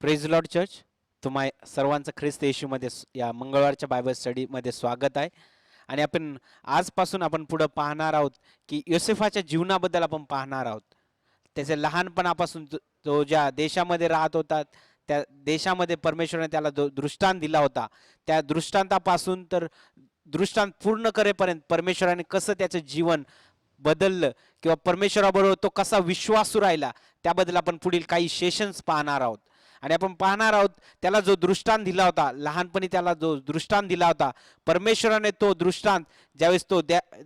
Praise Lord church. तुम्हा सर्वांचं ख्रिस्त येशूमध्ये या मंगळवारच्या बायबल स्टडीमध्ये स्वागत आहे. आणि आजपासून आपण पुढे पाहणार आहोत की योसेफाच्या जीवनाबद्दल आपण पाहणार आहोत. त्याचे लहानपणापासून तो ज्या देशामध्ये राहत होता त्या देशामध्ये परमेश्वराने त्याला जो दृष्टांत दिला होता, त्या दृष्टांतापासून तर दृष्टांत पूर्ण करेपर्यंत परमेश्वराने कसं त्याचं जीवन बदललं किंवा परमेश्वराबरोबर तो कसा विश्वासू राहिला, त्याबद्दल आपण पुढील काही सेशन्स पाहणार आहोत. आणि आपण पाहणार आहोत त्याला जो दृष्टांत दिला होता, लहानपणी त्याला जो दृष्टांत दिला होता, परमेश्वराने तो दृष्टांत ज्यावेळेस तो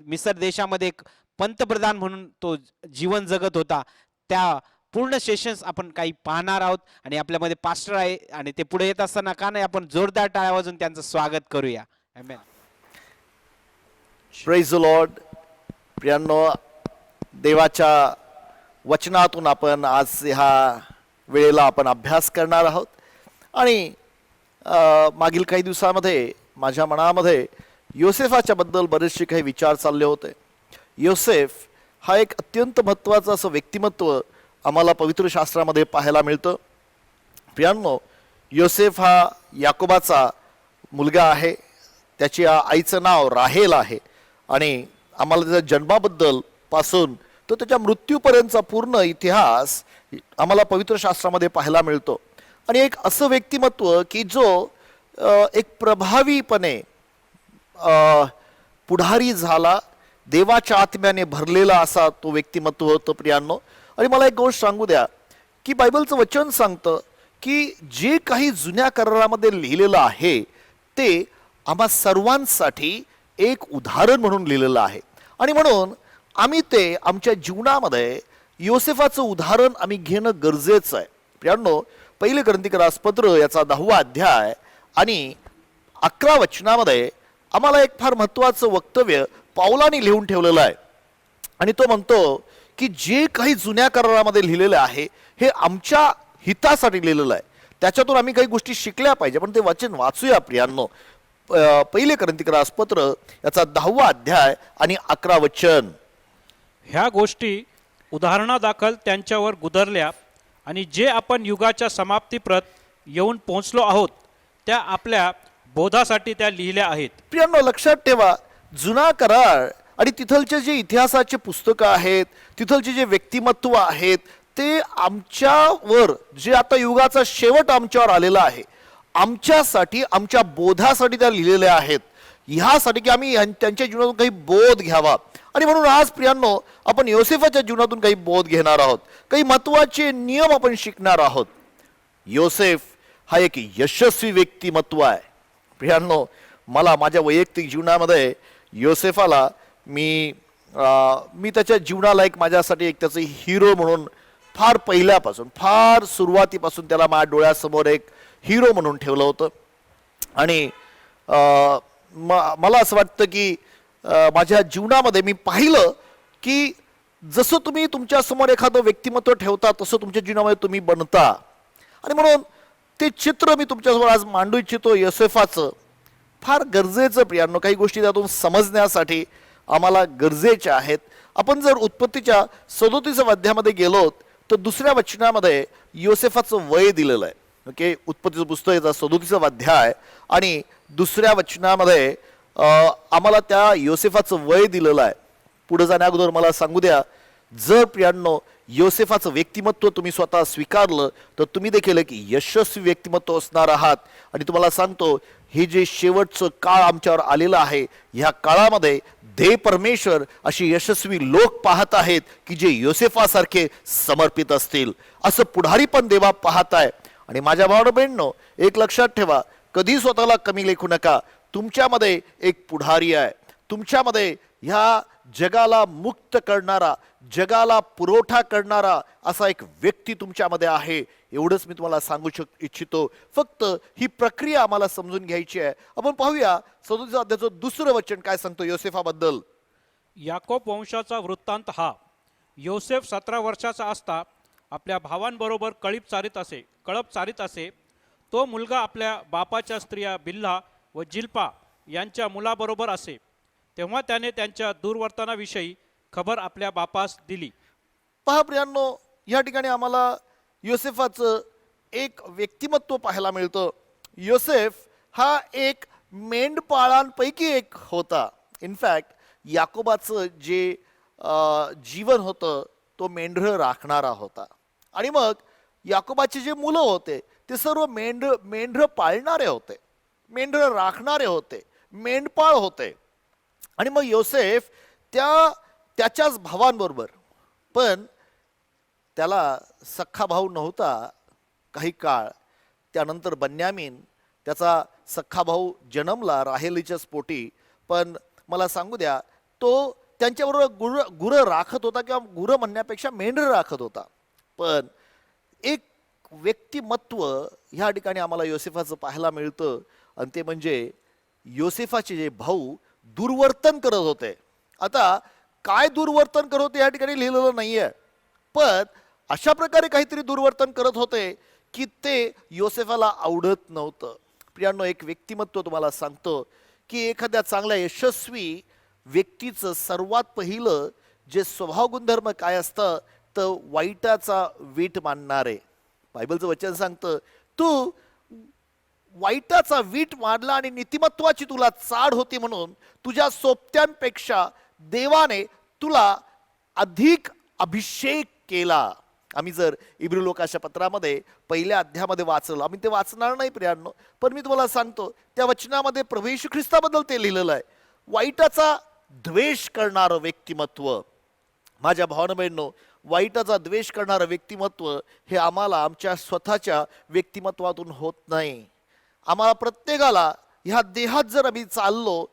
मिस्र देशामध्ये एक पंतप्रधान म्हणून तो जीवन जगत होता, त्या पूर्ण सेशन्स आपण काही पाहणार आहोत. आणि आपल्यामध्ये पास्टर आहे आणि ते पुढे येत असताना का नाही आपण जोरदार टाळ्या वाजवून त्यांचं स्वागत करूया. आमेन. Praise the Lord. प्रियांनो, देवाच्या वचनातून आपण आज ह्या वेळेला आपण अभ्यास करणार आहोत. आणि मागील काही दिवसामध्ये माझ्या मनामध्ये योसेफाच्या बद्दल बरेचसे काही विचार चालले होते. योसेफ हा एक अत्यंत महत्त्वाचं असं व्यक्तिमत्व आम्हाला पवित्र शास्त्रामध्ये पाहायला मिळतं. प्रियांनो, योसेफ हा याकोबाचा मुलगा आहे. त्याची आईचं नाव राहेल आहे. आणि आम्हाला त्याच्या जन्माबद्दल पासून तो त्याच्या मृत्यूपर्यंतचा पूर्ण इतिहास आम्हाला पवित्र शास्त्रामध्ये पाहायला मिळतो. आणि एक असं व्यक्तिमत्व की जो एक प्रभावीपणे पुढारी झाला, देवाच्या आत्म्याने भरलेला असा तो व्यक्तिमत्व होतं. प्रियांनो, आणि मला एक गोष्ट सांगू द्या की बायबलचं वचन सांगतं की जे काही जुन्या करारामध्ये लिहिलेलं आहे ते आम्हा सर्वांसाठी एक उदाहरण म्हणून लिहिलेलं आहे. आणि म्हणून आम्ही ते आमच्या जीवनामध्ये योसेफाचं उदाहरण आम्ही घेणं गरजेचं आहे. प्रियांनो, पहिले ग्रंथिकारासपत्र याचा 10वा अध्याय आणि 11 वचनामध्ये आम्हाला एक फार महत्त्वाचं वक्तव्य पाऊलाने लिहून ठेवलेलं आहे. आणि तो म्हणतो की जे काही जुन्या करारामध्ये लिहिलेलं आहे हे आमच्या हितासाठी लिहिलेलं आहे. त्याच्यातून आम्ही काही गोष्टी शिकल्या पाहिजे. पण ते वचन वाचूया प्रियांनो. पहिले ग्रंथिकारासपत्र याचा 10वा अध्याय आणि 11 वचन. ह्या गोष्टी उदाहरणादाखल त्यांच्यावर गुदरल्या आणि जे आपण युगाच्या समाप्तीप्रत येऊन पोहोचलो आहोत त्या आपल्या बोधासाठी त्या लिहिल्या आहेत. प्रियांनो, लक्षात ठेवा, जुना करार आणि तिथलचे जे इतिहासाचे पुस्तकं आहेत, तिथलचे जे व्यक्तिमत्व आहेत, ते आमच्यावर जे आता युगाचा शेवट आमच्यावर आलेला आहे, आमच्यासाठी, आमच्या बोधासाठी त्या लिहिलेल्या आहेत. ह्यासाठी की आम्ही त्यांच्या जीवनातून काही बोध घ्यावा. आणि म्हणून आज प्रियांनो आपण योसेफाच्या जीवनातून काही बोध घेणार आहोत, काही महत्त्वाचे नियम आपण शिकणार आहोत. योसेफ हा एक यशस्वी व्यक्तिमत्व आहे. प्रियांनो, मला माझ्या वैयक्तिक जीवनामध्ये योसेफाला मी त्याच्या जीवनाला एक माझ्यासाठी एक त्याचं हिरो म्हणून फार पहिल्यापासून, फार सुरुवातीपासून त्याला माझ्या डोळ्यासमोर एक हिरो म्हणून ठेवलं होतं. आणि मला असं वाटतं की माझ्या जीवनामध्ये मी पाहिलं की जसं तुम्ही तुमच्यासमोर एखादं व्यक्तिमत्व ठेवता तसं तुमच्या जीवनामध्ये तुम्ही बनता. आणि म्हणून ते चित्र मी तुमच्यासमोर आज मांडू इच्छितो योसेफाचं. फार गरजेचं प्रियांनो, काही गोष्टी त्यातून समजण्यासाठी आम्हाला गरजेच्या आहेत. आपण जर उत्पत्तीच्या 37व्या अध्यायामध्ये गेलो तर दुसऱ्या वचनामध्ये योसेफाचं वय दिलेलं आहे. ओके, उत्पत्तीचं पुस्तक याचा 37वा अध्याय आणि दुसऱ्या वचनामध्ये आम्हाला त्या योसेफाचं वय दिलेलं आहे. पुढे जाण्या अगोदर मला सांगू द्या, जर प्रियांनो योसेफाचं व्यक्तिमत्व तुम्ही स्वतः स्वीकारलं तर तुम्ही देखील एक यशस्वी व्यक्तिमत्व असणार आहात. आणि तुम्हाला सांगतो, हे जे शेवटचं काळ आमच्यावर आलेलं आहे, ह्या काळामध्ये देव परमेश्वर अशी यशस्वी लोक पाहत आहेत की जे योसेफासारखे समर्पित असतील. असं पुढारी पण देवा पाहत आहे. आणि माझ्या भावना बहिणींनो, एक लक्षात ठेवा, कधी स्वतःला कमी लेखू नका. तुमच्यामध्ये एक पुढारी आहे. तुमच्यामध्ये ह्या जगाला मुक्त करणारा, जगाला पुरवठा करणारा असा एक व्यक्ती तुमच्यामध्ये आहे. एवढंच मी तुम्हाला सांगू इच्छितो. फक्त ही प्रक्रिया आम्हाला समजून घ्यायची आहे. आपण पाहूया 37व्या अध्यायाचं दुसरं वचन काय सांगतो योसेफाबद्दल. याकोब वंशाचा वृत्तांत हा. योसेफ 17 वर्षाचा असता आपल्या भावांबरोबर कळप चारित असे. तो मुलगा आपल्या बापाच्या स्त्रिया बिल्हा व जिल्पा यांच्या मुलाबरोबर असे. तेव्हा त्याने त्यांच्या दुर्वर्तनाविषयी खबर आपल्या बापास दिली. पहा प्रियांनो, या ठिकाणी आम्हाला योसेफाचं एक व्यक्तिमत्व पाहायला मिळतं. योसेफ हा एक मेंढपाळांपैकी एक होता. इनफॅक्ट याकोबाचं जे जीवन होतं तो मेंढरं राखणारा होता. आणि मग याकोबाचे जे मुलं होते ते सर्व मेंढरं पाळणारे होते, मेंढरं राखणारे होते, मेंढपाळ होते. आणि मग योसेफ त्याच्याच भावांबरोबर, पण त्याला सख्खा भाऊ नव्हता काही काळ. त्यानंतर बन्यामीन त्याचा सख्खा भाऊ जन्मला राहेलीच्याच पोटी. पण मला सांगू द्या, तो त्यांच्याबरोबर गुरं राखत होता, किंवा गुरं म्हणण्यापेक्षा मेंढरं राखत होता. पण एक व्यक्तिमत्व ह्या ठिकाणी आम्हाला योसेफाचं पाहायला मिळतं, आणि ते म्हणजे योसेफाचे जे भाऊ दुर्वर्तन करत होते. आता काय दुर्वर्तन करत होते या ठिकाणी लिहिलेलं नाहीये, पण अशा प्रकारे काहीतरी दुर्वर्तन करत होते की ते योसेफाला आवडत नव्हतं. प्रियांनो, एक व्यक्तिमत्व तुम्हाला सांगतो की एखाद्या चांगल्या यशस्वी व्यक्तीचं सर्वात पहिलं जे स्वभाव गुणधर्म काय असतं, तर वाईटाचा वीट मानणारे. बायबलचं वचन सांगतं, तू वाईटाचा वीट मारला आणि नीतिमत्वाची तुला चाड होती, म्हणून तुझ्या सोबत्यांपेक्षा देवाने तुला अधिक अभिषेक केला. आम्ही जर इब्री लोकांच्या पत्रामध्ये पहिल्या अध्यायामध्ये वाचलं, आम्ही ते वाचणार नाही प्रियांनो, पण मी तुम्हाला सांगतो त्या वचनामध्ये प्रभू येशू ख्रिस्ताबद्दल ते लिहिलेलं आहे. वाईटाचा द्वेष करणारं व्यक्तिमत्व. माझ्या भावना, वाईटाचा द्वेष करणारं व्यक्तिमत्व हे आम्हाला आमच्या स्वतःच्या व्यक्तिमत्वातून होत नाही. आम्हाला प्रत्येकाला ह्या देहात जर आम्ही चाललो,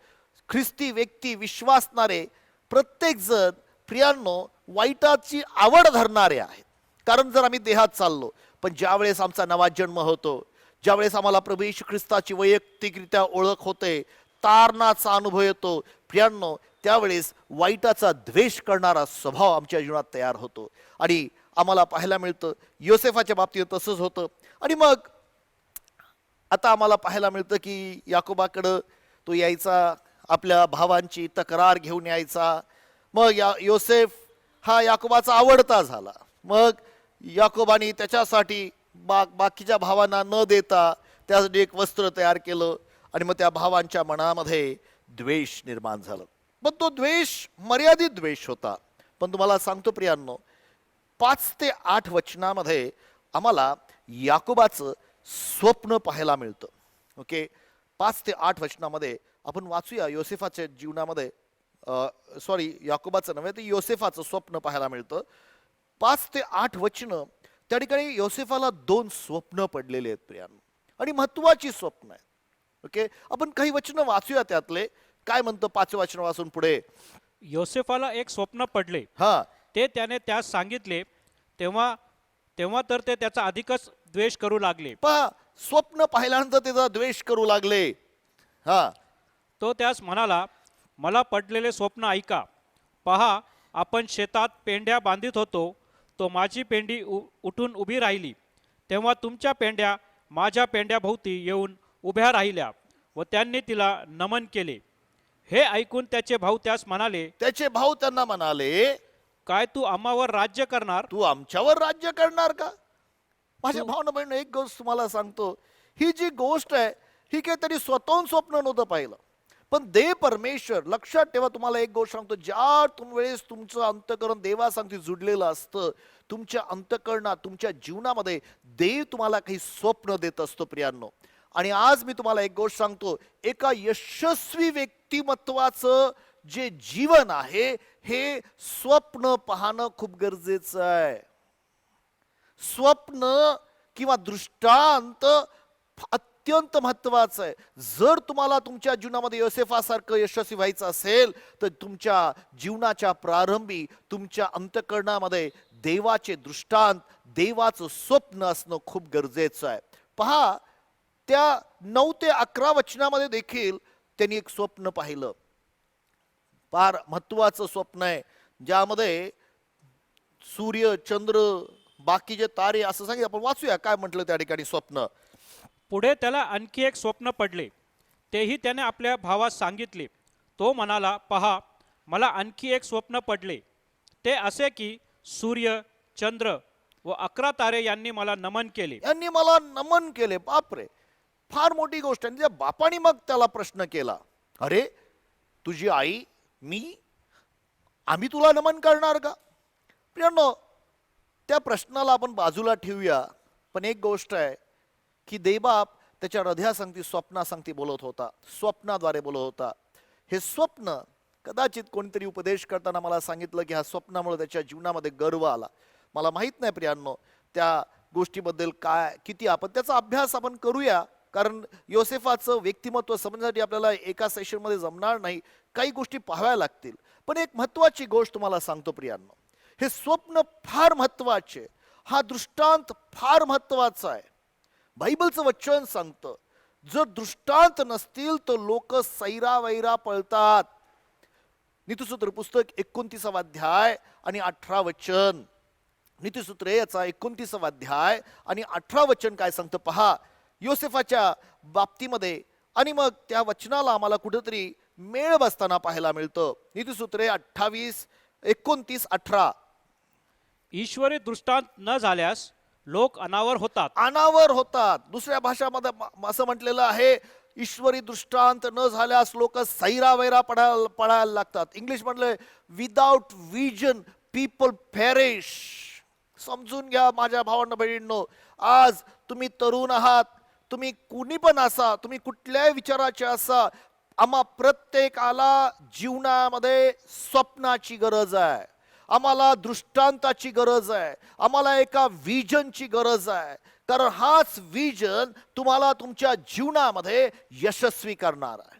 ख्रिस्ती व्यक्ती विश्वासणारे प्रत्येक जण प्रियांनो वाईटाची आवड धरणारे आहेत. कारण जर आम्ही देहात चाललो, पण ज्यावेळेस आमचा नवा जन्म होतो, ज्यावेळेस आम्हाला प्रभू येशू ख्रिस्ताची वैयक्तिकरित्या ओळख होते, तारणाचा अनुभव येतो प्रियांनो, त्यावेळेस वाईटाचा द्वेष करणारा स्वभाव आमच्या जीवनात तयार होतो. आणि आम्हाला पाहायला मिळतं योसेफाच्या बाबतीत तसंच होतं. आणि मग आता आम्हाला पाहायला मिळतं की याकोबाकडं तो यायचा, आपल्या भावांची तक्रार घेऊन यायचा. मग योसेफ हा याकोबाचा आवडता झाला. मग याकोबाने त्याच्यासाठी बाकीच्या भावांना न देता त्यासाठी एक वस्त्र तयार केलं, आणि मग त्या भावांच्या मनामध्ये द्वेष निर्माण झालं. पण तो द्वेष मर्यादित द्वेष होता. पण तुम्हाला सांगतो प्रियांनो, 5 ते 8 वचनामध्ये आम्हाला याकोबाचं स्वप्न पाहायला मिळतं. ओके, 5 ते 8 वचनामध्ये आपण वाचूया योसेफाच्या जीवनामध्ये, याकोबाचं नव्हे तर योसेफाचं स्वप्न पाहायला मिळतं. 5 ते 8 वचनं, त्या ठिकाणी योसेफाला 2 स्वप्न पडलेले आहेत प्रियांनो, आणि महत्वाची स्वप्न आहेत. ओके, आपण काही वचनं वाचूया त्यातले. काय म्हणतं 5व्या वचनापासून पुढे? योसेफाला एक स्वप्न पडले, हा, ते त्याने त्यास सांगितले. तेव्हा तर ते त्याचा अधिकच द्वेष करू लागले. पहा, स्वप्न पाहिल्यानंतर त्याचा द्वेष करू लागले. हा, तो त्यास म्हणाला, मला पडलेले स्वप्न ऐका. पहा, आपण शेतात पेंड्या बांधित होतो, तो माझी पेंडी उठून उभी राहिली. तेव्हा तुमच्या पेंड्या माझ्या पेंड्याभोवती येऊन उभ्या राहिल्या व त्यांनी तिला नमन केले. हे ऐकून त्याचे भाऊ त्यास म्हणाले, त्याचे भाऊ त्यांना म्हणाले, काय तू आम्हावर राज्य करणार? तू आमच्यावर राज्य करणार का? माझ्या भावना बहिण, एक गोष्ट तुम्हाला सांगतो, ही जी गोष्ट आहे ही काही तरी स्वतःहून स्वप्न नव्हतं पाहिलं, पण देव परमेश्वर, लक्षात ठेवा, तुम्हाला एक गोष्ट सांगतो, ज्या वेळेस तुमचं अंतःकरण देवासंगती जुडलेलं असतं, तुमच्या अंतःकरणात, तुमच्या जीवनामध्ये देव तुम्हाला काही स्वप्न देत असतो प्रियांनो. आणि आज मी तुम्हाला एक गोष्ट सांगतो, एका यशस्वी व्यक्तिमत्वाचं जे जीवन आहे हे स्वप्न पाहणं खूप गरजेचं आहे. स्वप्न किंवा दृष्टांत अत्यंत महत्वाचं आहे. जर तुम्हाला तुमच्या जीवनामध्ये योसेफासारखं यशस्वी व्हायचं असेल, तर तुमच्या जीवनाच्या प्रारंभी तुमच्या अंतःकरणामध्ये देवाचे दृष्टांत, देवाचं स्वप्न असणं खूप गरजेचं आहे. पहा, त्या 9 ते 11 वचनामध्ये देखील त्यांनी एक स्वप्न पाहिलं. फार महत्वाचं स्वप्न आहे, ज्यामध्ये सूर्य, चंद्र, बाकीचे तारे असं सांगितलं. आपण वाचूया काय म्हटलं त्या ठिकाणी स्वप्न. पुढे त्याला आणखी एक स्वप्न पडले, तेही त्याने आपल्या भावास सांगितले. तो म्हणाला, पहा, मला आणखी एक स्वप्न पडले. ते असे की सूर्य, चंद्र व 11 तारे यांनी मला नमन केले. यांनी मला नमन केले. बापरे, फार मोठी गोष्ट आहे. त्या बापाने मग त्याला प्रश्न केला, अरे तुझी आई, मी, आम्ही तुला नमन करणार का? प्रियांनो, त्या प्रश्नाला आपण बाजूला ठेवूया. पण एक गोष्ट आहे की देवबाप त्याच्या हृदयासंगती स्वप्नासंगती बोलत होता, स्वप्नाद्वारे बोलत होता. हे स्वप्न कदाचित कोणतरी उपदेश करताना मला सांगितलं की ह्या स्वप्नामुळे त्याच्या जीवनामध्ये गर्व आला. मला माहित नाही प्रियांनो त्या गोष्टीबद्दल काय किती आपण त्याचा अभ्यास आपण करूया, कारण योसेफाचं व्यक्तिमत्व समजण्यासाठी आपल्याला एका सेशनमध्ये जमणार नाही, काही गोष्टी पाहाव्या लागतील. पण एक महत्वाची गोष्ट तुम्हाला सांगतो प्रियांनो, हे स्वप्न फार महत्वाचे, हा दृष्टांत फार महत्वाचा आहे. बायबलचं वचन सांगतं, जर दृष्टांत नसतील तर लोक सैरावैरा पळतात. नीतिसूत्र पुस्तक 29 अध्याय आणि 18 वचन. नीतिसूत्रे याचा 29 अध्याय आणि 18 वचन काय सांगतं पहा. योसेफाच्या बाबतीमध्ये आणि मग त्या वचनाला आम्हाला कुठेतरी मेळ बसताना पाहायला मिळतं. नीतिसूत्रे 28, 29, 18. ईश्वरी दृष्टांत न झाल्यास लोक अनावर होतात. अनावर होतात. दुसऱ्या भाषामध्ये असं म्हटलेलं आहे, ईश्वरी दृष्टांत न झाल्यास लोक सैरावैरा पडायला लागतात. इंग्लिश म्हटलंय, विदाउट विजन पीपल पेरिश. समजून घ्या माझ्या भावांनो बहिणींनो, आज तुम्ही तरुण आहात, तुम्ही कुणी पण असा, तुम्ही कुठल्याही विचाराचे असा, आम्हा प्रत्येकाला जीवनामध्ये स्वप्नाची गरज आहे, आम्हाला दृष्टांताची गरज आहे, आम्हाला एका विजनची गरज आहे. कारण हाच विजन तुम्हाला तुमच्या जीवनामध्ये यशस्वी करणार आहे.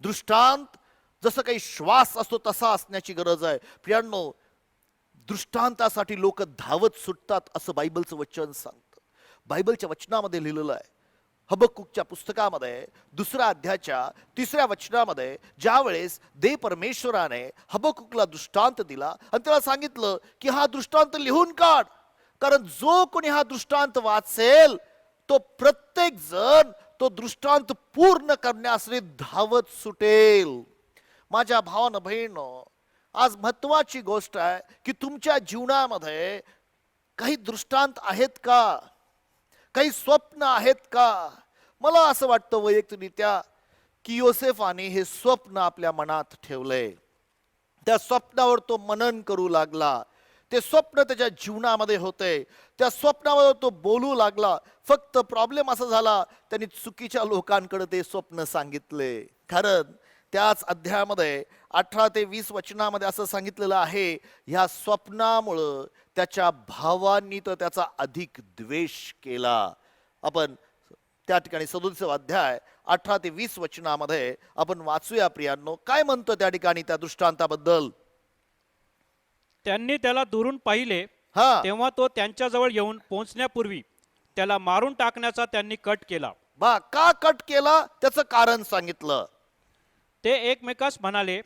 दृष्टांत जसं काही श्वास असतो तसा असण्याची गरज आहे. प्रियांनो, दृष्टांतासाठी लोक धावत सुटतात असं बायबलचं वचन सांगतं. बायबलच्या वचनामध्ये लिहिलेलं आहे, हबक्कुकच्या पुस्तकामध्ये 2 अध्यायाच्या 3 वचनामध्ये, ज्या वेळेस देव परमेश्वराने हबक्कुकला दृष्टांत दिला आणि त्याला सांगितलं की हा दृष्टांत लिहून काढ, कारण जो कोणी हा दृष्टांत वाचेल तो प्रत्येक जण तो दृष्टांत पूर्ण करण्यासाठी धावत सुटेल. माझ्या भावानं बहिणींनो, आज महत्वाची गोष्ट आहे की तुमच्या जीवनामध्ये काही दृष्टांत आहेत का, काही स्वप्न आहेत का? मला असं वाटतं वैयक्तिकरित्या की योसेफाने हे स्वप्न आपल्या मनात ठेवलंय, त्या स्वप्नावर तो मनन करू लागला, ते स्वप्न त्याच्या जीवनामध्ये होते, त्या स्वप्नावर तो बोलू लागला. फक्त प्रॉब्लेम असा झाला, त्यांनी चुकीच्या लोकांकडे ते स्वप्न सांगितले. कारण त्याच अध्यायामध्ये 18 ते 20 वचनामध्ये असं सांगितलेलं आहे, ह्या स्वप्नामुळं त्याच्या भावांनी तर त्याचा अधिक द्वेष केला. आपण त्या ठिकाणी 37 अध्याय 18 ते 20 वचनामध्ये आपण वाचूया प्रियांनो, काय म्हणतो त्या ठिकाणी त्या दृष्टांताबद्दल. त्यांनी त्याला दुरून पाहिले, हा, तेव्हा तो त्यांच्याजवळ येऊन पोहोचण्यापूर्वी त्याला मारून टाकण्याचा त्यांनी कट केला. का कट केला त्याचं कारण सांगितलं. ते एकमेकास म्हणाले,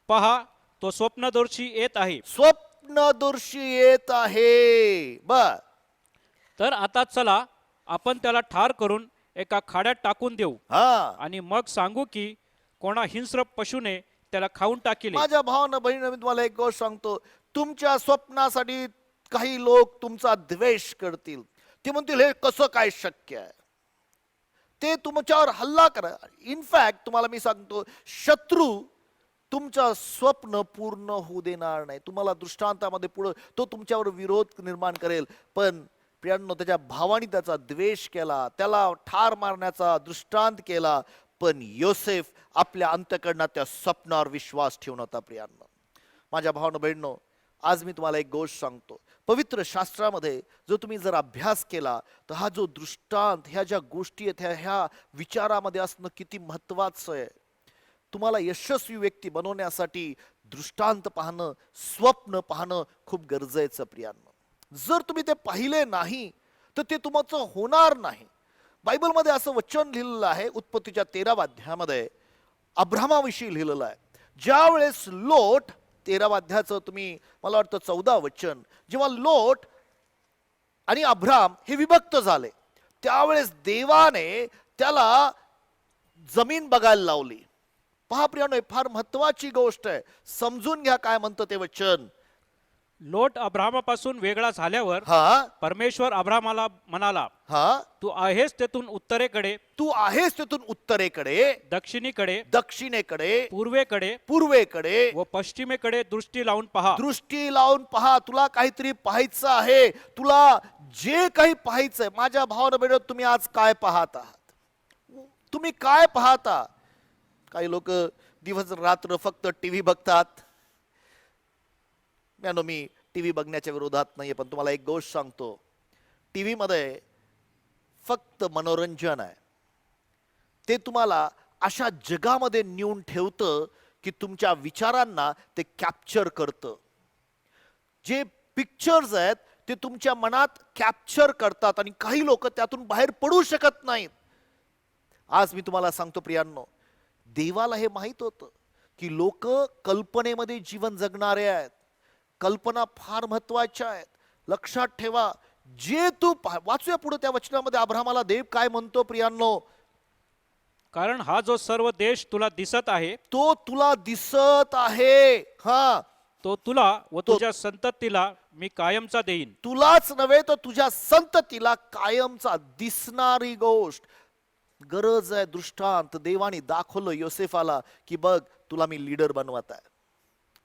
पहा तो स्वप्नदर्शी येत आहे. स्वप्नदर्शी येत आहे. तर आता चला आपण त्याला ठार करून एका खाड्यात टाकून देऊ हा, आणि मग सांगू की कोणा हिंस्र पशुने त्याला खाऊन टाकिले. माझ्या भावानं बहिणीनं मी तुम्हाला एक गोष्ट सांगतो, तुमच्या स्वप्नासाठी काही लोक तुमचा द्वेष करतील. ते म्हणतील हे कसं काय शक्य आहे, ते तुमच्यावर हल्ला करा. इनफॅक्ट तुम्हाला मी सांगतो, शत्रू तुमचं स्वप्न पूर्ण होऊ देणार नाही. तुम्हाला दृष्टांतामध्ये पुढे तो तुमच्यावर विरोध निर्माण करेल. पण प्रियांनो, त्याच्या भावाने त्याचा द्वेष केला, त्याला ठार मारण्याचा दृष्टांत केला, पण योसेफ आपल्या अंतःकरणात त्या स्वप्नावर विश्वास ठेवून होता. प्रियांनो, माझ्या भावांनो बहिणींनो, आज मी तुम्हाला एक गोष्ट सांगतो, पवित्र शास्त्रामध्ये जो तुम्ही जर अभ्यास केला तर हा जो दृष्टांत, ह्या ज्या गोष्टी आहेत ह्या विचारामध्ये असणं किती महत्वाचं आहे. तुम्हाला यशस्वी व्यक्ती बनवण्यासाठी दृष्टांत पाहणं, स्वप्न पाहणं खूप गरजेचं. प्रियांनो, जर तुम्ही ते पाहिले नाही तर ते तुमचं होणार नाही. बायबलमध्ये असं वचन लिहिलेलं आहे, उत्पत्तीच्या 13 अध्यायामध्ये अब्राहमाविषयी लिहिलेलं आहे. ज्या वेळेस लोट, 13 अध्यायाचं तुम्ही मला वाटतं 14 वचन, जेव्हा लोट आणि अब्राम हे विभक्त झाले त्यावेळेस देवाने त्याला जमीन बघायला लावली. पहा प्रियांनो, फार महत्वाची गोष्ट आहे, समजून घ्या काय म्हणतं ते वचन. लोट अब्रामापासून वेगळा झाल्यावर हा परमेश्वर अब्रामाला म्हणाला, हा तू आहेस तेथून उत्तरेकडे, तू आहेस तिथून उत्तरेकडे, दक्षिणेकडे, दक्षिणेकडे, पूर्वेकडे पूर्वेकडे व पश्चिमेकडे दृष्टी लावून पहा. दृष्टी लावून पहा. तुला काहीतरी पाहायचं आहे. तुला जे काही पाहायचंय, माझ्या भावानं बहिणीनो, तुम्ही आज काय पाहत आहात? तुम्ही काय पाहता? काही लोक दिवस रात्र फक्त टीव्ही बघतात. मी टीव्ही बघण्याच्या विरोधात नाहीये, पण तुम्हाला एक गोष्ट सांगतो, टीव्ही मध्ये फक्त मनोरंजन आहे. ते तुम्हाला अशा जगामध्ये नेऊन ठेवतं की तुमच्या विचारांना ते कॅप्चर करतं. जे पिक्चर्स आहेत ते तुमच्या मनात कॅप्चर करतात आणि काही लोक त्यातून बाहेर पडू शकत नाहीत. आज मी तुम्हाला सांगतो प्रियांनो, देवाला हे माहित होतं की लोक कल्पनेमध्ये जीवन जगणारे आहेत. कल्पना फार महत्वाच्या आहेत. लक्षात ठेवा, जे तू वाचूया पुढे त्या वचनामध्ये अब्रामाला देव काय म्हणतो प्रियांनो, कारण हा जो सर्व देश तुला दिसत आहे, तो तुला दिसत आहे. हा, तो तुला व तुझ्या संततीला मी कायमचा देईन. तुलाच नव्हे तर तुझ्या संततीला कायमचा दिसणारी गोष्ट. गरज आहे दृष्टांत. देवाने दाखवलं योसेफाला की बघ, तुला मी लीडर बनवत आहे.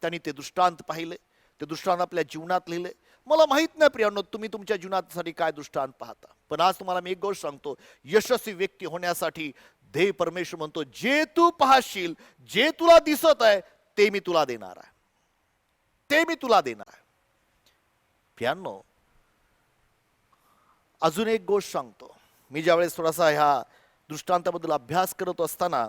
त्यांनी ते दृष्टांत पाहिले, ते दृष्टांत आपल्या जीवनात लिहिले. मला माहित नाही प्रियांनो तुम्ही तुमच्या जीवनासाठी काय दृष्टांत पाहता, पण आज तुम्हाला मी एक गोष्ट सांगतो, यशस्वी व्यक्ती होण्यासाठी देव परमेश्वर म्हणतो, जे तू पाहशील, जे तुला दिसत आहे, ते मी तुला देणार आहे. ते मी तुला देणार आहे. प्रियांनो, अजून एक गोष्ट सांगतो. मी ज्यावेळेस थोडासा ह्या दृष्टांताबद्दल अभ्यास करत असताना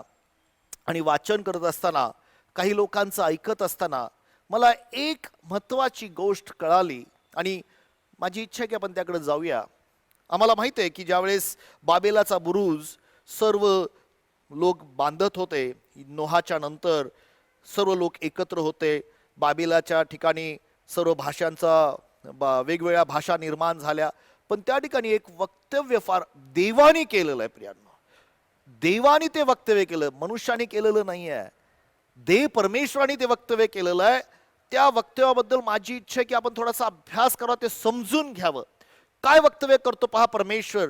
आणि वाचन करत असताना, काही लोकांचं ऐकत असताना मला एक महत्वाची गोष्ट कळाली आणि माझी इच्छा आहे की आपण त्याकडे जाऊया. आम्हाला माहिती आहे की ज्यावेळेस बाबेलाचा बुरुज सर्व लोक बांधत होते, नोहाच्या नंतर सर्व लोक एकत्र होते. बाबेलाच्या ठिकाणी सर्व भाषांचा वेगवेगळ्या भाषा निर्माण झाल्या, पण त्या ठिकाणी एक वक्तव्य फार देवानी केलेलं आहे प्रियांनो. देवानी ते वक्तव्य केलं, मनुष्याने केलेलं नाही आहे. देव परमेश्वराने ते वक्तव्य केलेलं आहे. त्या वक्तव्याबद्दल माझी इच्छा आहे की आपण थोडासा अभ्यास करावा, ते समजून घ्यावं. काय वक्तव्य करतो पहा परमेश्वर.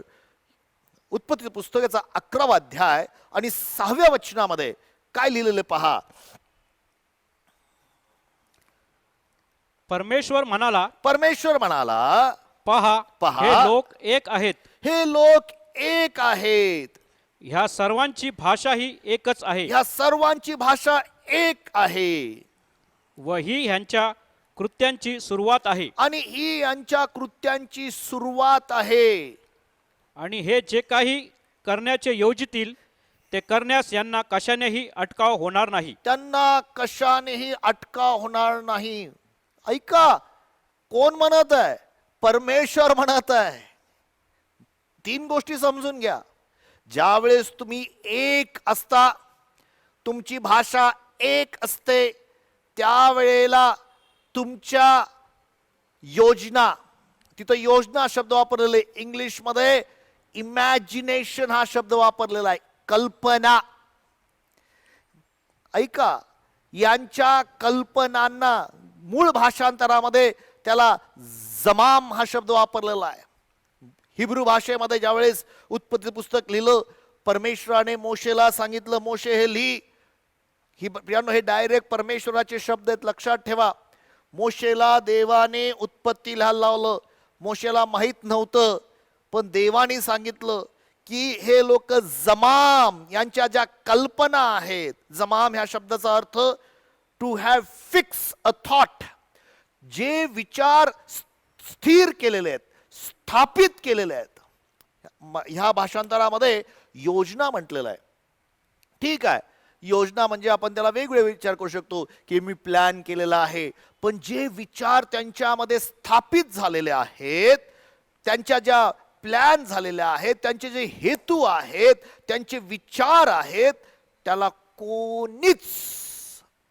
उत्पत्ती पुस्तकाचा 11वा अध्याय आणि 6व्या वचनामध्ये काय लिहिलेले पहा. परमेश्वर म्हणाला, पहा, हे लोक एक आहेत, हे लोक एक आहेत. ह्या सर्वांची भाषा ही एकच आहे, ह्या सर्वांची भाषा एक आहे, व ही ह्यांच्या कृत्यांची सुरुवात आहे. आणि ही यांच्या कृत्यांची सुरुवात आहे. आणि हे जे काही करण्याचे योजितील ते करण्यास यांना कशानेही अटकाव होणार नाही. त्यांना कशानेही अटकाव होणार नाही. ऐका, कोण म्हणत आहे? परमेश्वर म्हणत आहे. 3 गोष्टी समजून घ्या. ज्यावेळेस तुम्ही एक असता, तुमची भाषा एक असते, त्यावेळेला तुमच्या योजना, तिथं योजना शब्द वापरलेला आहे, इंग्लिश मध्ये इमॅजिनेशन हा शब्द वापरलेला आहे, कल्पना. ऐका, यांच्या कल्पनांना मूळ भाषांतरामध्ये त्याला जमाम हा शब्द वापरलेला आहे. हिब्रू भाषेमध्ये ज्यावेळेस उत्पत्ती पुस्तक लिहिलं, परमेश्वराने मोशेला सांगितलं, मोशे हे लिही. हे डायरेक्ट परमेश्वराचे शब्द आहेत, लक्षात ठेवा. मोशेला देवाने उत्पत्ती लिहायला लावलं. मोशेला माहित नव्हतं, पण देवाने सांगितलं की हे लोक जमाम, यांच्या ज्या कल्पना आहेत, जमाम ह्या शब्दाचा अर्थ to have fix a thought, जे विचार स्थिर केलेले आहेत, स्थापित केलेले आहेत. ह्या भाषांतरामध्ये योजना म्हटलेलं आहे. ठीक आहे, योजना म्हणजे आपण त्याला वेगवेगळे विचार करू शकतो की मी प्लॅन केलेला आहे, पण जे विचार त्यांच्यामध्ये स्थापित झालेले आहेत, त्यांच्या ज्या प्लॅन झालेल्या आहेत, त्यांचे जे हेतू आहेत, त्यांचे विचार आहेत, त्याला कोणीच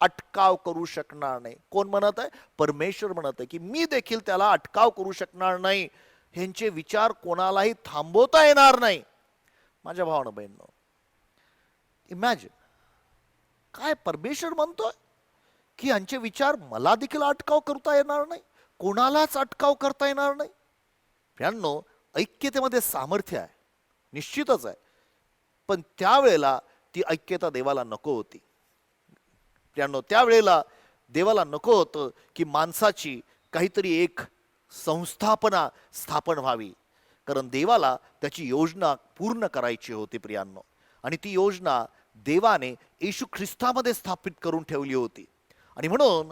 अटकाव करू शकणार नाही. कोण म्हणत आहे? परमेश्वर म्हणत आहे की मी देखील त्याला अटकाव करू शकणार नाही. ह्यांचे विचार कोणालाही थांबवता येणार नाही. माझ्या भावानं बहिणींनो, इमॅजिन, काय परमेश्वर म्हणतोय की यांचे विचार मला देखील अटकाव करता येणार नाही. कोणालाच अटकाव करता येणार नाही. प्रियांनो, ऐक्यतेमध्ये सामर्थ्य आहे, निश्चितच आहे, पण त्यावेळेला ती ऐक्यता देवाला नको होती. प्रियांनो, त्यावेळेला देवाला नको होतं की माणसाची काहीतरी एक संस्थापना स्थापन व्हावी, कारण देवाला त्याची योजना पूर्ण करायची होती प्रियांनो. आणि ती योजना देवाने येशू ख्रिस्तामध्ये स्थापित करून ठेवली होती. आणि म्हणून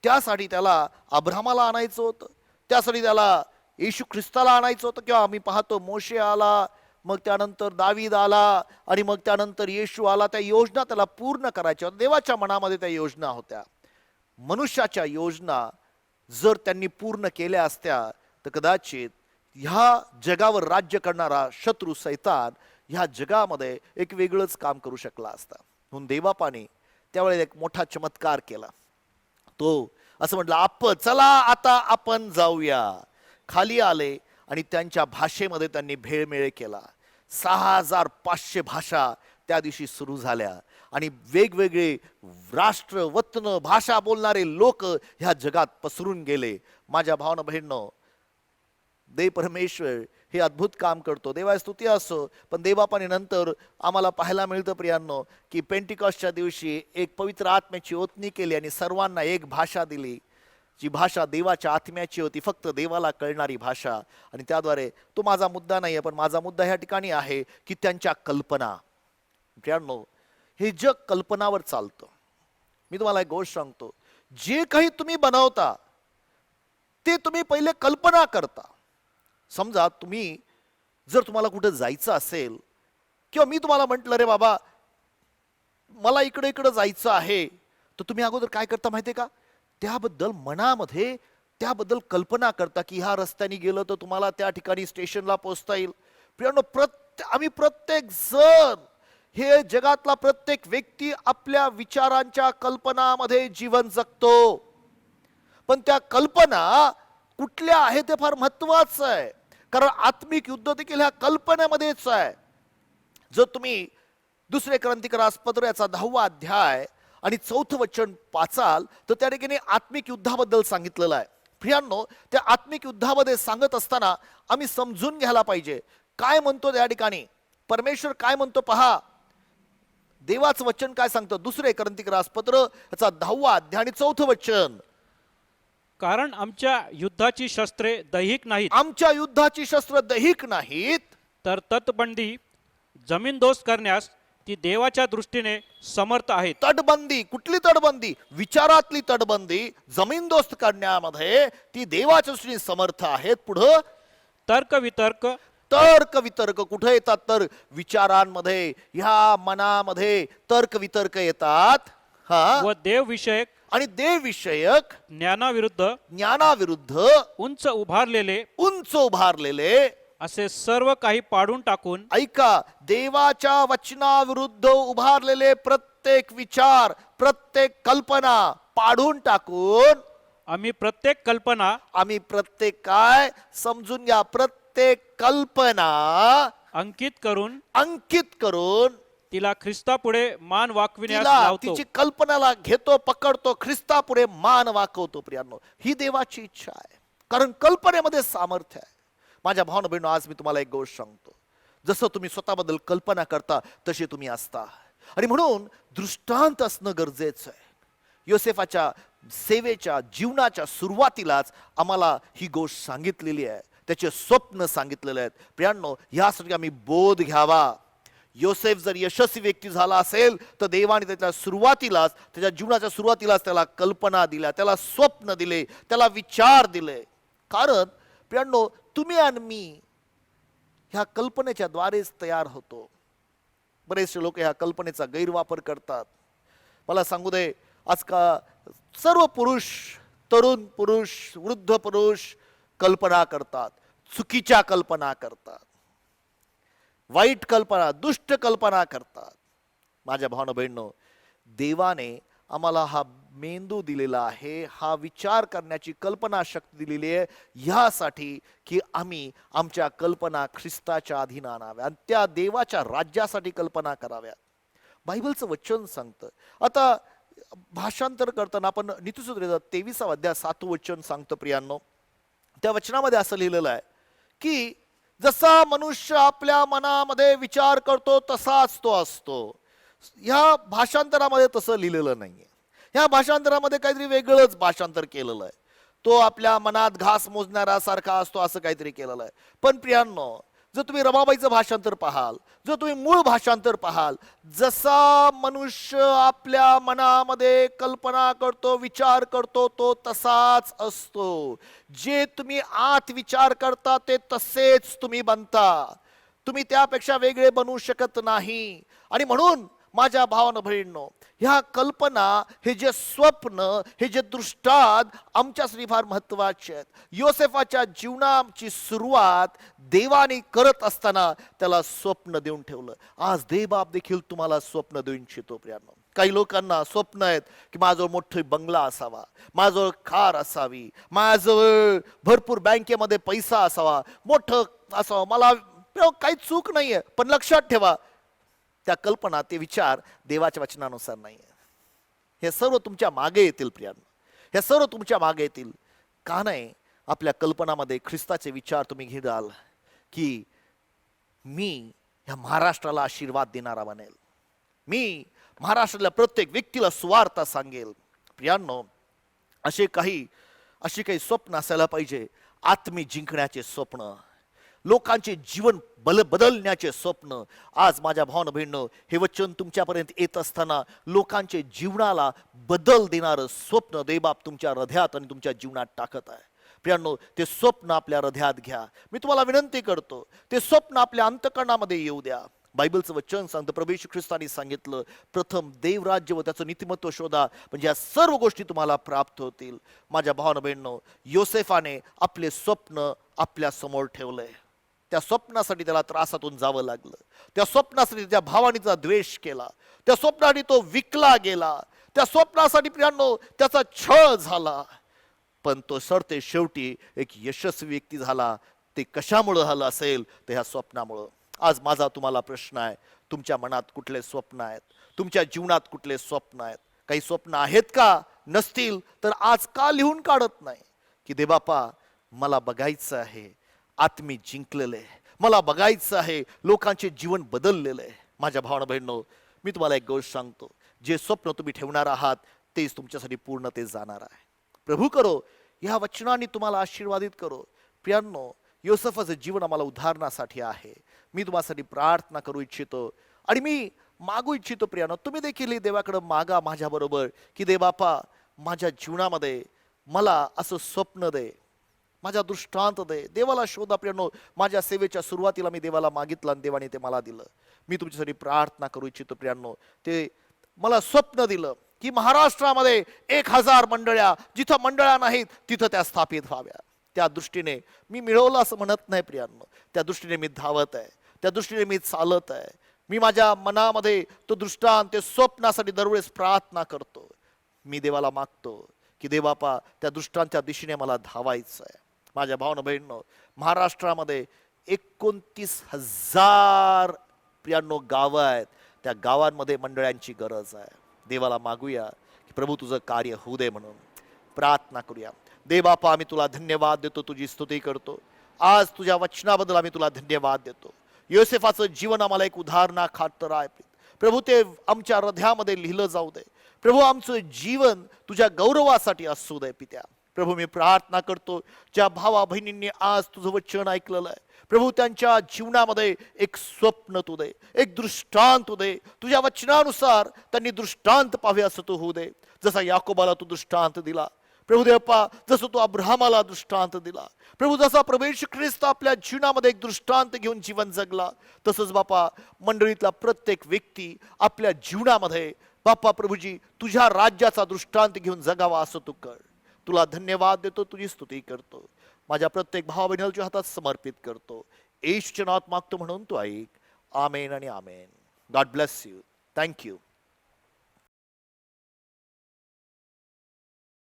त्यासाठी त्याला अब्राहमाला आणायचं होतं, त्यासाठी त्याला येशू ख्रिस्ताला आणायचं होतं. किंवा आम्ही पाहतो मोशे आला, मग त्यानंतर दावीद आला, आणि मग त्यानंतर येशू आला. त्या योजना त्याला पूर्ण करायच्या होत्या. देवाच्या मनामध्ये त्या योजना होत्या. मनुष्याच्या योजना जर त्यांनी पूर्ण केल्या असत्या तर कदाचित ह्या जगावर राज्य करणारा शत्रू सैतान ह्या जगामध्ये एक वेगळंच काम करू शकला असता. म्हणून देवापाने त्यावेळेला एक मोठा चमत्कार केला. तो असं म्हटलं, चला आता आपण जाऊया. खाली आले आणि त्यांच्या भाषेमध्ये त्यांनी भेळमेळ केला. 6500 भाषा त्या दिवशी सुरू झाल्या आणि वेगवेगळे राष्ट्र, वतन, भाषा बोलणारे लोक ह्या जगात पसरून गेले. माझ्या भावना बहिणींनो, देव परमेश्वर हे अद्भुत काम करतो. देवाची स्तुती असो. पण देवापाने नंतर आम्हाला पाहायला मिळतं प्रियांनो की पेंटिकॉस्टच्या दिवशी एक पवित्र आत्म्याची ओतणी केली आणि सर्वांना एक भाषा दिली, जी भाषा देवाच्या आत्म्याची होती, फक्त देवाला कळणारी भाषा. आणि त्याद्वारे तो माझा मुद्दा नाही आहे, पण माझा मुद्दा ह्या ठिकाणी आहे की त्यांच्या कल्पना. प्रियांनो, हे जग कल्पनावर चालतं. मी तुम्हाला एक गोष्ट सांगतो, जे काही तुम्ही बनवता ते तुम्ही पहिले कल्पना करता. समजा जर तुम्हाला कुठे जायचं असेल, किंवा मी तुम्हाला म्हटलं रे बाबा मला इकडे इकडे जायचं आहे, तर तुम्ही अगोदर काय करता माहितीये का? त्याबद्दल मनामध्ये त्याबद्दल कल्पना करता की ह्या रस्त्याने गेलं तर तुम्हाला त्या ठिकाणी स्टेशनला पोहोचता येईल. प्रियांनो, आम्ही प्रत्येक जण, हे जगातला प्रत्येक व्यक्ती आपल्या विचारांच्या कल्पनामध्ये जीवन जगतो. पण त्या कल्पना कुठल्या आहे ते फार महत्वाचं आहे, कारण आत्मिक युद्ध देखील ह्या कल्पनेमध्येच आहे. जर तुम्ही दुसरे क्रांतिकारास पत्र याचा 10वा अध्याय आणि 4थं वचन वाचाल तर त्या ठिकाणी आत्मिक युद्धाबद्दल सांगितलेलं आहे. प्रियांनो, त्या आत्मिक युद्धामध्ये सांगत असताना आम्ही समजून घ्यायला पाहिजे काय म्हणतो त्या ठिकाणी परमेश्वर, काय म्हणतो पहा. देवाचं वचन काय सांगतं? दुसरे क्रांतिकारास पत्र याचा 10वा अध्याय आणि 4थं वचन. कारण आमच्या युद्धाची शस्त्रे दैहिक नाहीत, आमच्या युद्धाची शस्त्र दैहिक नाहीत, तर तटबंदी जमीनदोस्त करण्यास ती देवाच्या दृष्टीने समर्थ आहेत. तटबंदी, कुठली तटबंदी? विचारातली तटबंदी जमीनदोस्त करण्यामध्ये ती देवाच्या दृष्टीने समर्थ आहेत. पुढं तर्क वितर्क तर्क वितर्क कुठे येतात? तर विचारांमध्ये, ह्या मनामध्ये तर्क वितर्क येतात. हा, व देव विषयक आणि देव विषयक ज्ञानाविरुद्ध उंच उभारलेले असे सर्व काही पाडून टाकून, ऐका, देवाच्या वचनाविरुद्ध उभारलेले प्रत्येक विचार, प्रत्येक कल्पना पाडून टाकून आम्ही प्रत्येक काय समजून घ्या, प्रत्येक कल्पना अंकित करून तिला ख्रिस्तापुढे मान वाकविण्यास तिला, लावतो. तिची कल्पनाला घेतो, पकडतो, ख्रिस्तापुढे मान वाकवतो. प्रियांनो, ही देवाची इच्छा आहे, कारण कल्पनेमध्ये सामर्थ्य आहे. माझ्या भावना बहिणींनो, आज मी तुम्हाला एक गोष्ट सांगतो, जसं तुम्ही स्वतःबद्दल कल्पना करता तसे तुम्ही असता. आणि म्हणून दृष्टांत असणं गरजेचं आहे. योसेफाच्या सेवेच्या जीवनाच्या सुरुवातीलाच आम्हाला ही गोष्ट सांगितलेली आहे, त्याचे स्वप्न सांगितलेले आहेत. प्रियांनो, यासाठी आम्ही बोध घ्यावा. योसेफ जर यशस्वी व्यक्ती झाला असेल तर देवाने त्याच्या सुरुवातीलाच, त्याच्या जीवनाच्या सुरुवातीलाच त्याला कल्पना दिल्या, त्याला स्वप्न दिले, त्याला विचार दिले. कारण प्रियांनो, तुम्ही आणि मी ह्या कल्पनेच्या द्वारेच तयार होतो. बरेचसे लोक ह्या कल्पनेचा गैरवापर करतात. मला सांगू दे, आजकाल सर्व पुरुष, तरुण पुरुष, वृद्ध पुरुष कल्पना करतात, चुकीच्या कल्पना करतात, वाईट कल्पना, दुष्ट कल्पना करतात. माझ्या भावना बहिणींनो, देवाने आम्हाला हा मेंदू दिलेला आहे, हा विचार करण्याची कल्पना शक्ती दिलेली आहे, ह्यासाठी की आम्ही आमच्या कल्पना ख्रिस्ताच्या अधीन आणाव्या आणि त्या देवाच्या राज्यासाठी कल्पना कराव्या. बायबलचं वचन सांगतं. आता भाषांतर करताना आपण नीतिसूत्र 23 अध्याय 7 वचन सांगतो प्रियांनो. त्या वचनामध्ये असं लिहिलेलं आहे की जसा मनुष्य आपल्या मनामध्ये विचार करतो तसाच तो असतो. ह्या भाषांतरामध्ये तसं लिहिलेलं नाहीये. ह्या भाषांतरामध्ये काहीतरी वेगळंच भाषांतर केलेलं आहे. तो आपल्या मनात घास मोजणारा सारखा असतो असं काहीतरी केलेलं आहे. पण प्रियांनो, जर तुम्ही रमाबाईचं भाषांतर पाहाल, जर तुम्ही मूळ भाषांतर पाहाल, जसा मनुष्य आपल्या मनामध्ये कल्पना करतो, विचार करतो, तो तसाच असतो. जे तुम्ही आत विचार करता ते तसेच तुम्ही बनता. तुम्ही त्यापेक्षा वेगळे बनू शकत नाही. आणि म्हणून माझ्या भावानं बहिणींनो, ह्या कल्पना, हे जे स्वप्न, हे जे दृष्टांत आमच्यासाठी फार महत्वाचे आहेत. योसेफाच्या जीवनाची सुरुवात देवाने करत असताना त्याला स्वप्न देऊन ठेवलं. आज देवबाप देखील तुम्हाला स्वप्न देऊ इच्छितो प्रियांनो. काही लोकांना स्वप्न आहेत की माझ्याजवळ मोठा बंगला असावा, माझ्याजवळ कार असावी, माझ्याजवळ भरपूर बँकेमध्ये पैसा असावा, मोठं असावं. मला काही चूक नाहीये, पण लक्षात ठेवा, त्या कल्पना, ते विचार देवाच्या वचनानुसार नाही आहे. हे सर्व तुमच्या मागे येतील प्रियांनो, हे सर्व तुमच्या मागे येतील. का नाही? आपल्या कल्पनामध्ये ख्रिस्ताचे विचार तुम्ही घेडाल की मी ह्या महाराष्ट्राला आशीर्वाद देणारा बनेल, मी महाराष्ट्रातल्या प्रत्येक व्यक्तीला सुवार्ता सांगेल. प्रियांनो, अशी काही स्वप्न असायला पाहिजे. आत्मी जिंकण्याचे स्वप्न, लोकांचे जीवन बदलण्याचे स्वप्न. आज माझ्या भावना बहिणींनो, हे वचन तुमच्यापर्यंत येत असताना लोकांचे जीवनाला बदल देणारं स्वप्न देवबाप तुमच्या हृदयात आणि तुमच्या जीवनात टाकत आहे. प्रियांनो, ते स्वप्न आपल्या हृदयात घ्या. मी तुम्हाला विनंती करतो, ते स्वप्न आपल्या अंतःकरणामध्ये येऊ द्या. बायबलचं वचन सांगतं, प्रभू येशू ख्रिस्ताने सांगितलं, प्रथम देवराज्य व त्याचं नीतिमत्व शोधा, म्हणजे या सर्व गोष्टी तुम्हाला प्राप्त होतील. माझ्या भावना बहिणींनो, योसेफाने आपले स्वप्न आपल्या समोर ठेवलंय. त्या स्वप्नासाठी त्याला त्रासातून जावं लागलं. त्या स्वप्नासाठी त्या भावाने त्याचा द्वेष केला. त्या स्वप्नाने तो विकला गेला. त्या स्वप्नासाठी प्रियांनो त्याचा छळ झाला. पण तो सरते शेवटी एक यशस्वी व्यक्ती झाला. ते कशामुळे झालं असेल? तर ह्या स्वप्नामुळं. आज माझा तुम्हाला प्रश्न आहे, तुमच्या मनात कुठले स्वप्न आहेत? तुमच्या जीवनात कुठले स्वप्न आहेत? काही स्वप्न आहेत का? नसतील तर आज का लिहून काढत नाही की देबापा, मला बघायचं आहे आत्मी जिंकलेले, मला बघायचं आहे लोकांचे जीवन बदललेलं आहे. माझ्या भावना बहिणींनो, मी तुम्हाला एक गोष्ट सांगतो, जे स्वप्न तुम्ही ठेवणार आहात तेच तुमच्यासाठी पूर्णतेत जाणार आहे. प्रभू करो ह्या वचनाने तुम्हाला आशीर्वादित करो. प्रियांनो, योसेफाचं जीवन आम्हाला उदाहरणासाठी आहे. मी तुम्हासाठी प्रार्थना करू इच्छितो आणि मी मागू इच्छितो प्रियांनो, तुम्ही देखील हे देवाकडे मागा माझ्या बरोबर की देवबापा, माझ्या जीवनामध्ये मला असं स्वप्न दे, माझा दृष्टांत दे. देवाला शोधा प्रियांनो. माझ्या सेवेच्या सुरुवातीला मी देवाला मागितलं आणि देवाने ते मला दिलं. मी तुमच्यासाठी प्रार्थना करू इच्छितो प्रियांनो, ते मला स्वप्न दिलं की महाराष्ट्रामध्ये 1000 मंडळ्या, जिथं मंडळ्या नाहीत तिथं त्या स्थापित व्हाव्या. त्या दृष्टीने मी मिळवलं असं म्हणत नाही प्रियांनो, त्या दृष्टीने मी धावत आहे, त्या दृष्टीने मी चालत आहे. मी माझ्या मनामध्ये तो दृष्टांत, ते स्वप्नासाठी दरवेळेस प्रार्थना करतो. मी देवाला मागतो की देवबापा, त्या दृष्टांच्या दिशेने मला धावायचं आहे. माझ्या भावना बहिणींनो, महाराष्ट्रामध्ये 29,000 प्रियांनो गावं आहेत. त्या गावांमध्ये मंडळांची गरज आहे. देवाला मागूया की प्रभू तुझं कार्य होऊ दे म्हणून प्रार्थना करूया. देवबापा, आम्ही तुला धन्यवाद देतो, तुझी स्तुती करतो. आज तुझ्या वचनाबद्दल आम्ही तुला धन्यवाद देतो. योसेफाचं जीवन आम्हाला एक उदाहरणाखातर आहे प्रभू. ते आमच्या हृदयामध्ये लिहिलं जाऊ दे प्रभू. आमचं जीवन तुझ्या गौरवासाठी असू दे पित्या. प्रभू, मी प्रार्थना करतो, ज्या भावा बहिणींनी आज तुझं वचन ऐकलेलं आहे प्रभू, त्यांच्या जीवनामध्ये एक स्वप्न तू दे, एक दृष्टांत तू दे. तुझ्या वचनानुसार त्यांनी दृष्टांत पाहावे असं तू होऊ दे. जसा याकोबाला तू दृष्टांत दिला प्रभू देवपा, जसं तू अब्राहमाला दृष्टांत दिला प्रभू, जसा प्रभू येशू ख्रिस्त आपल्या जीवनामध्ये एक दृष्टांत घेऊन जीवन जगला, तसंच बापा मंडळीतला प्रत्येक व्यक्ती आपल्या जीवनामध्ये बापा प्रभूजी तुझ्या राज्याचा दृष्टांत घेऊन जगावा असं तू कर. तुला धन्यवाद देतो, तुझी स्तुती करतो. माझ्या प्रत्येक भावा बहिणीच्या हातात समर्पित करतो. येशूच्या नावात मागतो म्हणून तू ऐक. आमेन आणि amen. God bless you. Thank you.